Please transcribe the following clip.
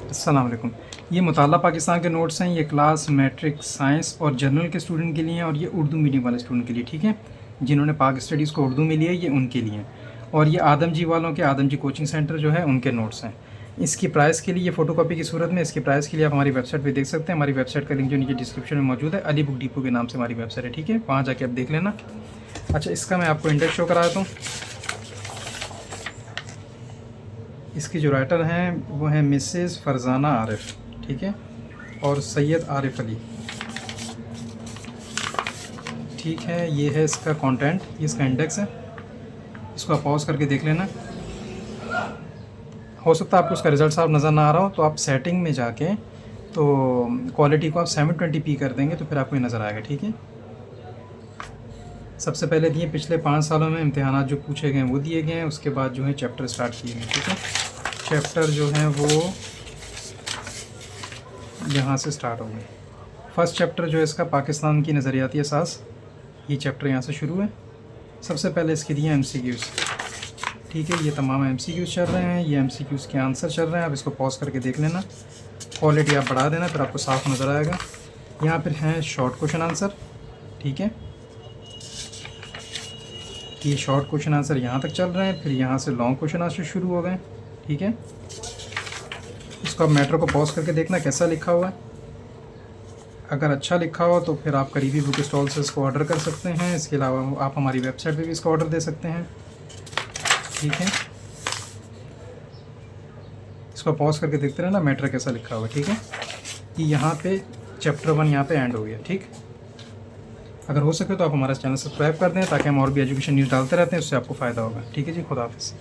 अस्सलाम वालेकुम। ये मुताल्ला पाकिस्तान के नोट्स हैं। ये क्लास मैट्रिक साइंस और जनरल के स्टूडेंट के लिए हैं और ये उर्दू मीडियम वाले स्टूडेंट के लिए, ठीक है। जिन्होंने पाक स्टडीज़ को उर्दू में लिया है ये उनके लिए हैं। और ये आदम जी वालों के आदम जी कोचिंग सेंटर जो है उनके नोट्स हैं। इसकी प्राइस के लिए ये फ़ोटोकॉपी की सूरत में, इसकी प्राइस के लिए आप हमारी वेबसाइट पे देख सकते हैं। हमारी वेबसाइट का लिंक जो नीचे डिस्क्रिप्शन में मौजूद है, अली बुक डिपो के नाम से हमारी वेबसाइट है, ठीक है। वहाँ जाके आप देख लेना। अच्छा, इसका मैं आपको इंडेक्स शो करा देता हूँ। इसकी जो राइटर हैं वो हैं मिसेस फरजाना आरिफ, ठीक है, और सैयद आरिफ अली, ठीक है। ये है इसका कंटेंट, ये इसका इंडेक्स है। इसको आप पॉज करके देख लेना। हो सकता है आपको उसका रिज़ल्ट साफ नज़र ना आ रहा हो, तो आप सेटिंग में जाके तो क्वालिटी को आप 720p कर देंगे तो फिर आपको ये नज़र आएगा, ठीक है। सबसे पहले दिए पिछले 5 सालों में इम्तिहानात जो पूछे गए हैं वो दिए गए हैं। उसके बाद जो है चैप्टर स्टार्ट किए गए, ठीक है। चैप्टर जो हैं वो यहाँ से स्टार्ट हो गए। फर्स्ट चैप्टर जो है इसका पाकिस्तान की नज़रियाती असास, ये चैप्टर यहाँ से शुरू है। सबसे पहले इसके दिए MCQs, ठीक है। ये तमाम MCQs चल रहे हैं, ये MCQs के आंसर चल रहे हैं। आप इसको पॉज करके देख लेना, क्वालिटी आप बढ़ा देना, फिर आपको साफ नज़र आएगा। यहाँ पर हैं शॉर्ट क्वेश्चन आंसर, ठीक है। ये शॉर्ट क्वेश्चन आंसर यहाँ तक चल रहे हैं, फिर यहाँ से लॉन्ग क्वेश्चन आंसर शुरू हो गए, ठीक है। इसको आप मैटर को पॉज करके देखना कैसा लिखा हुआ है। अगर अच्छा लिखा हो तो फिर आप करीबी बुक स्टॉल से इसको ऑर्डर कर सकते हैं। इसके अलावा आप हमारी वेबसाइट पे भी इसका ऑर्डर दे सकते हैं, ठीक है। इसको पॉज करके देखते रहना मैटर कैसा लिखा हुआ है, ठीक है। कि यहाँ पे चैप्टर 1 यहाँ पे एंड हो गया, ठीक। अगर हो सके तो आप हमारा चैनल सब्सक्राइब कर दें ताकि हम और भी एजुकेशन न्यूज़ डालते रहते हैं, उससे आपको फ़ायदा होगा, ठीक है जी। खुदा हाफिज़।